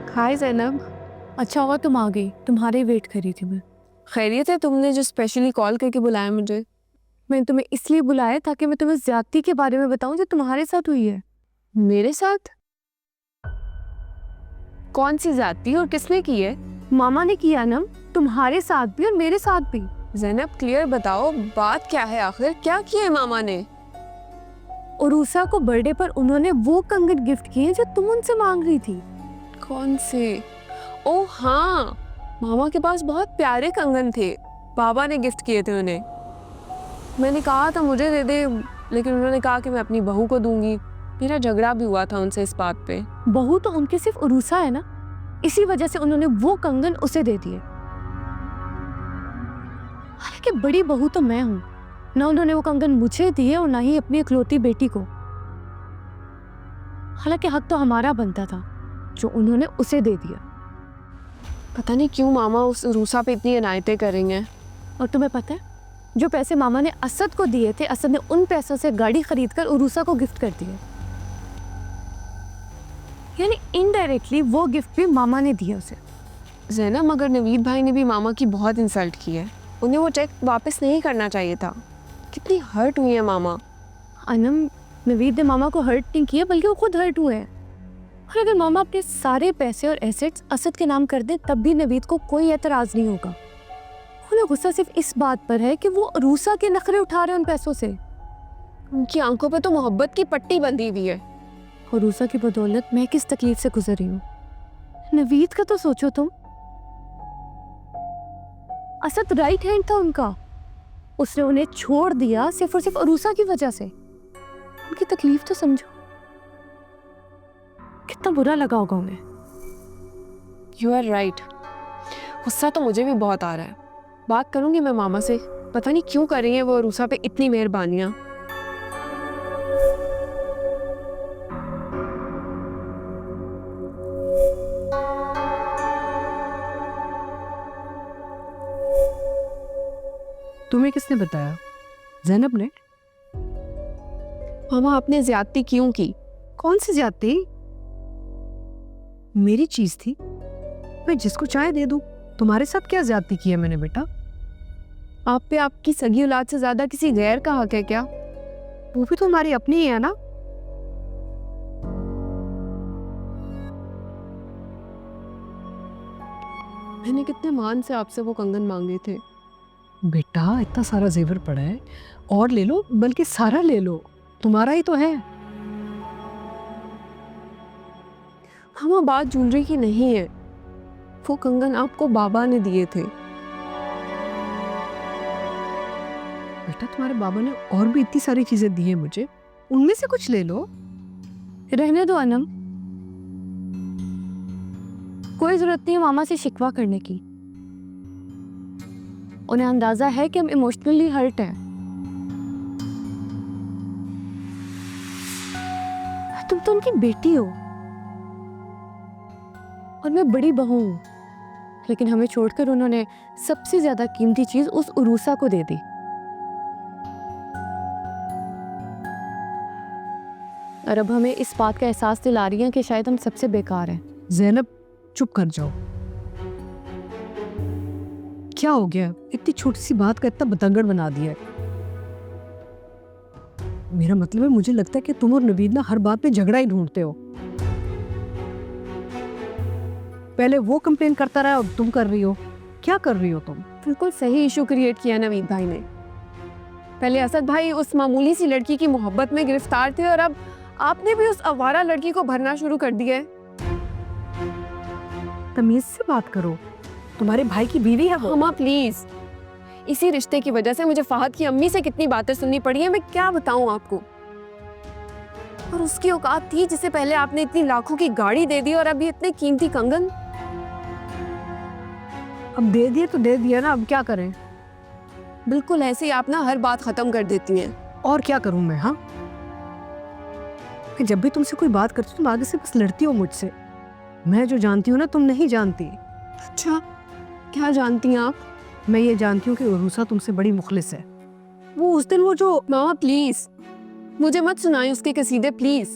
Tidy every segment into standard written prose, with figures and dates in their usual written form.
हाय जैनब। अच्छा हुआ तुम आ गई, तुम्हारे वेट कर रही थी मैं। खैरियत है? तुमने जो स्पेशली कॉल करके बुलाया मुझे। मैंने तुम्हें इसलिए बुलाया ताकि मैं तुम्हें ज्यादती के बारे में बताऊं जो तुम्हारे साथ हुई है। मेरे साथ? कौन सी ज्यादती और किसने की है? मामा ने किया ना, तुम्हारे साथ भी और मेरे साथ भी। जैनब क्लियर बताओ, बात क्या है आखिर? क्या किया है मामा ने? उरूसा को बर्थडे पर उन्होंने वो कंगन गिफ्ट किए जो तुम उनसे मांग रही थी। कौन से? ओ हाँ, मामा के पास बहुत प्यारे कंगन थे, पापा ने गिफ्ट किए थे उन्हें। मैंने कहा था मुझे दे दे, लेकिन उन्होंने कहा कि मैं अपनी बहू को दूंगी। मेरा झगड़ा भी हुआ था उनसे इस बात पे। बहू तो उनके सिर्फ उरूसा है ना, इसी वजह से उन्होंने वो कंगन उसे दे दिए। हालांकि बड़ी बहू तो मैं हूं ना, उन्होंने वो कंगन मुझे दिए और ना ही अपनी इकलौती बेटी को। हालांकि हक तो हमारा बनता था जो उन्होंने उसे दे दिया। पता नहीं क्यों मामा उस रूसा पे इतनी इनायतें करेंगे। और तुम्हें पता है, जो पैसे मामा ने असद को दिए थे, असद ने उन पैसों से गाड़ी खरीदकर उरूसा को गिफ्ट कर दिए। यानी इनडायरेक्टली वो गिफ्ट भी मामा ने दिया उसे। जैनब मगर नवीद भाई ने भी मामा की बहुत इंसल्ट की है, उन्हें वो चेक वापस नहीं करना चाहिए था। कितनी हर्ट हुई है मामा। अनम, नवीद ने मामा को हर्ट नहीं किया, बल्कि वो खुद हर्ट हुए हैं। और अगर मामा अपने सारे पैसे और एसेट्स असद के नाम कर दे तब भी नवीद को कोई एतराज नहीं होगा। उन्हें गुस्सा सिर्फ इस बात पर है कि वो रूसा के नखरे उठा रहे हैं उन पैसों से। उनकी आंखों पे तो मोहब्बत की पट्टी बंधी हुई है। और रूसा की बदौलत मैं किस तकलीफ से गुजर रही हूँ। नवीद का तो सोचो तुम, असद राइट हैंड था उनका, उसने उन्हें छोड़ दिया सिर्फ और सिर्फ अरूसा की वजह से। उनकी तकलीफ तो समझो, कितना बुरा लगा होगा उन्हें। यू आर राइट, गुस्सा तो मुझे भी बहुत आ रहा है। बात करूंगी मैं मामा से, पता नहीं क्यों कर रही है वो रूसा पे इतनी मेहरबानियां। तुम्हें किसने बताया? जैनब ने? मामा आपने ज्यादती क्यों की? कौन सी ज्यादती? मेरी चीज थी, मैं जिसको चाहे दे दूं। तुम्हारे साथ क्या ज्यादती की है मैंने बेटा? आप पे आपकी सगी औलाद से ज्यादा किसी गैर का हक है क्या? वो भी तो हमारी अपनी ही है ना। मैंने कितने मान से आपसे वो कंगन मांगे थे। बेटा इतना सारा जेवर पड़ा है, और ले लो, बल्कि सारा ले लो, तुम्हारा ही तो है। मामा बात ज्वेलरी की नहीं है, वो कंगन आपको बाबा ने दिए थे। बेटा तुम्हारे बाबा ने और भी इतनी सारी चीजें दी है मुझे, उनमें से कुछ ले लो। रहने दो अनम, कोई जरूरत नहीं है मामा से शिकवा करने की। उन्हें अंदाजा है कि हम इमोशनली हर्ट हैं। तुम तो उनकी बेटी हो और मैं बड़ी बहू हूं, लेकिन हमें छोड़कर उन्होंने सबसे ज्यादा कीमती चीज उस उरूसा को दे दी। और अब हमें इस बात का एहसास दिला रही है कि शायद हम सबसे बेकार हैं। जैनब चुप कर जाओ। क्या हो गया? इतनी छोटी सी बात का इतना बतंगड़ बना दिया है। मेरा मतलब है, मुझे लगता है कि तुम और नवीद ना हर बात में झगड़ा ही ढूंढते हो। पहले वो कंप्लेन करता रहा, अब तुम कर रही हो। क्या कर रही हो तुम? बिल्कुल सही इशू क्रिएट किया नवीद भाई ने। पहले असद भाई उस मामूली सी लड़की की मोहब्बत में गिरफ्तार थे, और अब आपने भी उस आवारा लड़की को भरना शुरू कर दिया है। तमीज से बात करो, तुम्हारे भाई की बीवी है वो। मामा प्लीज, इसी रिश्ते की वजह से मुझे फहद की अम्मी से कितनी बातें सुननी पड़ी है, मैं क्या बताऊं आपको। और उसकी औकात थी जिसे पहले आपने इतनी लाखों की गाड़ी दे दी और अभी इतने कीमती कंगन। अब दे दिए तो दे दिया ना, अब क्या करें? बिल्कुल ऐसे ही आप ना हर बात खत्म कर देती हैं। और क्या करूं मैं? हाँ, जब भी तुमसे कोई बात करती हूँ तुम आगे से बस लड़ती हो मुझसे। मैं जो जानती हूँ ना तुम नहीं जानती। अच्छा, क्या जानती हैं आप? मैं ये जानती हूँ कि उरूसा तुमसे बड़ी मुखलिस है। वो उस दिन वो जो मामा प्लीज मुझे मत सुनाएं उसके कसीदे प्लीज।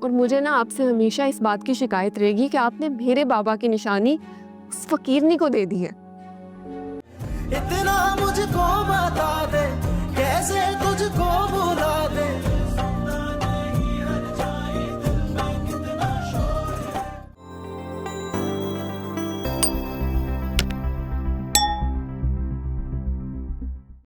और मुझे ना आपसे हमेशा इस बात की शिकायत रहेगी कि आपने मेरे बाबा की निशानी उस फकीरनी को दे दी है। इतना मुझको बता दे कैसे तुझको भुला